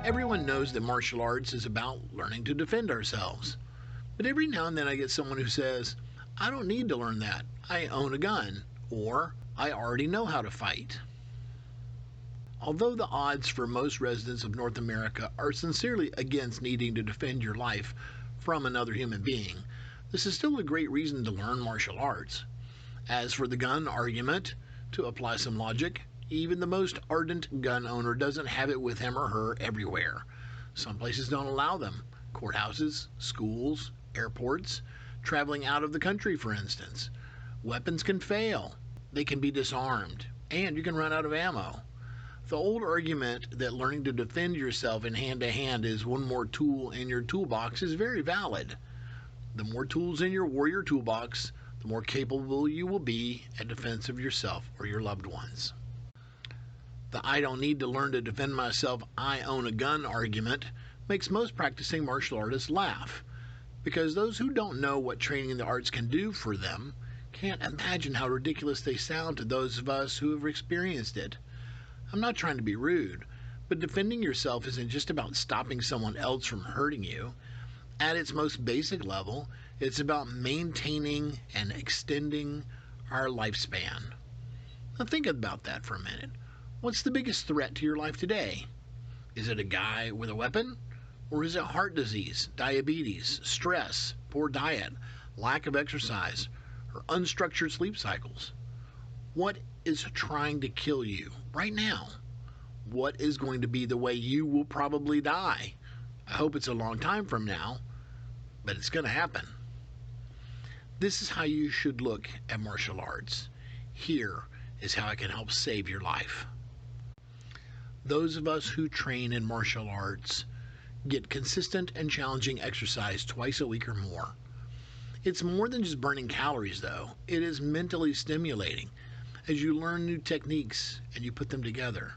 Everyone knows that martial arts is about learning to defend ourselves. But every now and then I get someone who says, I don't need to learn that. I own a gun. Or, I already know how to fight. Although the odds for most residents of North America are sincerely against needing to defend your life from another human being, this is still a great reason to learn martial arts. As for the gun argument, to apply some logic, even the most ardent gun owner doesn't have it with him or her everywhere. Some places don't allow them. Courthouses, schools, airports, traveling out of the country, for instance. Weapons can fail. They can be disarmed. And you can run out of ammo. The old argument that learning to defend yourself in hand-to-hand is one more tool in your toolbox is very valid. The more tools in your warrior toolbox, the more capable you will be at defense of yourself or your loved ones. The I don't need to learn to defend myself, I own a gun argument makes most practicing martial artists laugh, because those who don't know what training in the arts can do for them can't imagine how ridiculous they sound to those of us who have experienced it. I'm not trying to be rude, but defending yourself isn't just about stopping someone else from hurting you. At its most basic level, it's about maintaining and extending our lifespan. Now think about that for a minute. What's the biggest threat to your life today? Is it a guy with a weapon? Or is it heart disease, diabetes, stress, poor diet, lack of exercise, or unstructured sleep cycles? What is trying to kill you right now? What is going to be the way you will probably die? I hope it's a long time from now, but it's going to happen. This is how you should look at martial arts. Here is how it can help save your life. Those of us who train in martial arts get consistent and challenging exercise twice a week or more. It's more than just burning calories, though. It is mentally stimulating as you learn new techniques and you put them together.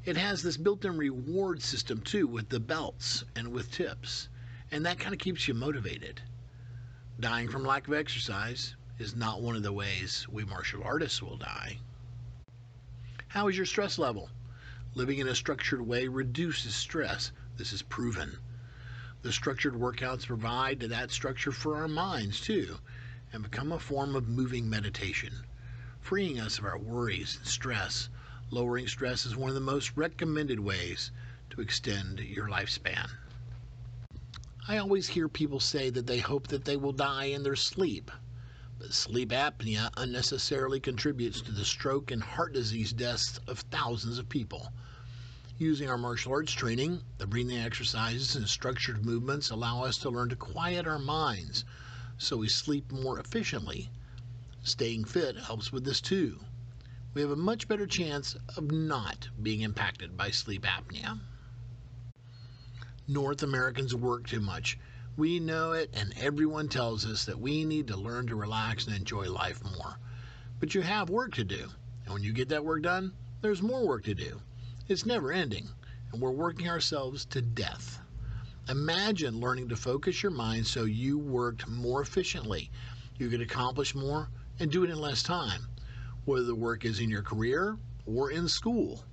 It has this built-in reward system, too, with the belts and with tips, and that kind of keeps you motivated. Dying from lack of exercise is not one of the ways we martial artists will die. How is your stress level? Living in a structured way reduces stress. This is proven. The structured workouts provide that structure for our minds, too, and become a form of moving meditation, freeing us of our worries and stress. Lowering stress is one of the most recommended ways to extend your lifespan. I always hear people say that they hope that they will die in their sleep, but sleep apnea unnecessarily contributes to the stroke and heart disease deaths of thousands of people. Using our martial arts training, the breathing exercises and structured movements allow us to learn to quiet our minds so we sleep more efficiently. Staying fit helps with this too. We have a much better chance of not being impacted by sleep apnea. North Americans work too much. We know it, and everyone tells us that we need to learn to relax and enjoy life more. But you have work to do, and when you get that work done, there's more work to do. It's never ending, and we're working ourselves to death. Imagine learning to focus your mind so you worked more efficiently. You could accomplish more and do it in less time, whether the work is in your career or in school.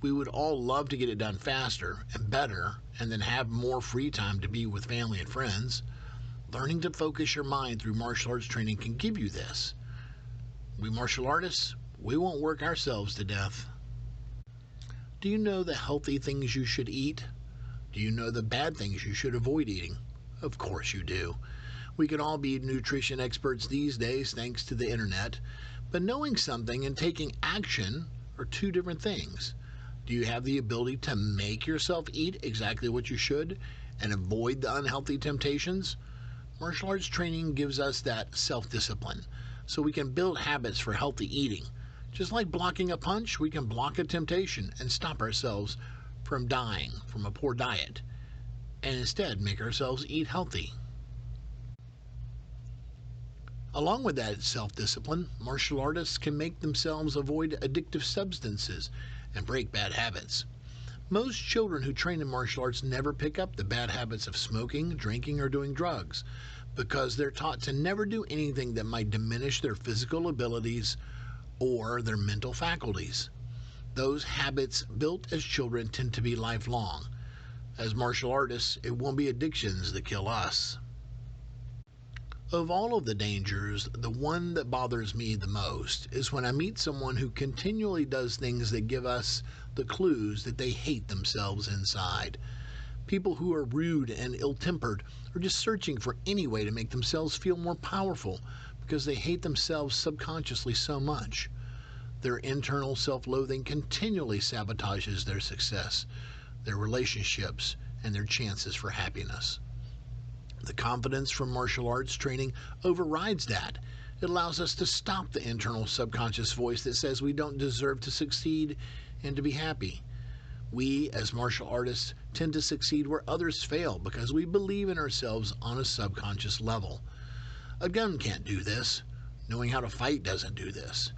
We would all love to get it done faster and better, and then have more free time to be with family and friends. Learning to focus your mind through martial arts training can give you this. We martial artists, we won't work ourselves to death. Do you know the healthy things you should eat? Do you know the bad things you should avoid eating? Of course you do. We can all be nutrition experts these days thanks to the internet, but knowing something and taking action are two different things. Do you have the ability to make yourself eat exactly what you should and avoid the unhealthy temptations? Martial arts training gives us that self-discipline, so we can build habits for healthy eating. Just like blocking a punch, we can block a temptation and stop ourselves from dying from a poor diet, and instead make ourselves eat healthy. Along with that self-discipline, martial artists can make themselves avoid addictive substances and break bad habits. Most children who train in martial arts never pick up the bad habits of smoking, drinking, or doing drugs because they're taught to never do anything that might diminish their physical abilities or their mental faculties. Those habits built as children tend to be lifelong. As martial artists, it won't be addictions that kill us. Of all of the dangers, the one that bothers me the most is when I meet someone who continually does things that give us the clues that they hate themselves inside. People who are rude and ill-tempered are just searching for any way to make themselves feel more powerful because they hate themselves subconsciously so much. Their internal self-loathing continually sabotages their success, their relationships, and their chances for happiness. The confidence from martial arts training overrides that. It allows us to stop the internal subconscious voice that says we don't deserve to succeed and to be happy. We, as martial artists, tend to succeed where others fail because we believe in ourselves on a subconscious level. A gun can't do this. Knowing how to fight doesn't do this.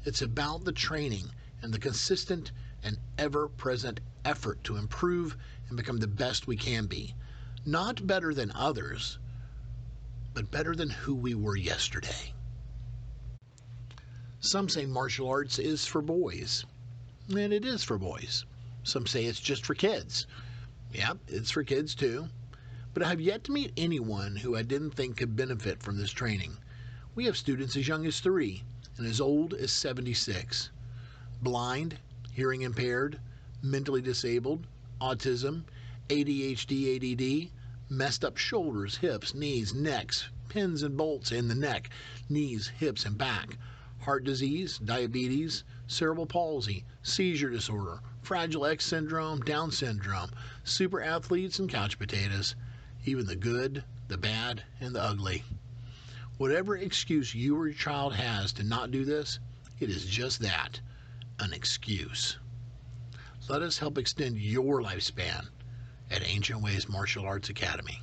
It's about the training and the consistent and ever-present effort to improve and become the best we can be. Not better than others, but better than who we were yesterday. Some say martial arts is for boys, and it is for boys. Some say it's just for kids. Yep, it's for kids too. But I have yet to meet anyone who I didn't think could benefit from this training. We have students as young as 3 and as old as 76. Blind, hearing impaired, mentally disabled, autism, ADHD, ADD, messed up shoulders, hips, knees, necks, pins and bolts in the neck, knees, hips, and back, heart disease, diabetes, cerebral palsy, seizure disorder, Fragile X syndrome, Down syndrome, super athletes, and couch potatoes, even the good, the bad, and the ugly. Whatever excuse you or your child has to not do this, it is just that, an excuse. Let us help extend your lifespan at Ancient Ways Martial Arts Academy.